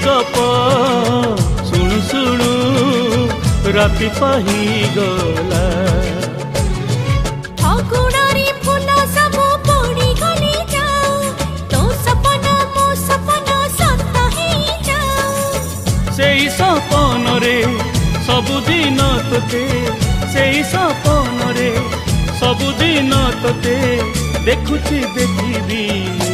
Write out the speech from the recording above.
गप शुणु शुणु राति पाहीगला अगुणारी फूल सब पड़ी गली जाओ तो सपना मो सपना सत ही जाओ से सपन रे सबुदिन तोते से सपन रे सबुदिन तोते देखुची देखिबी मु।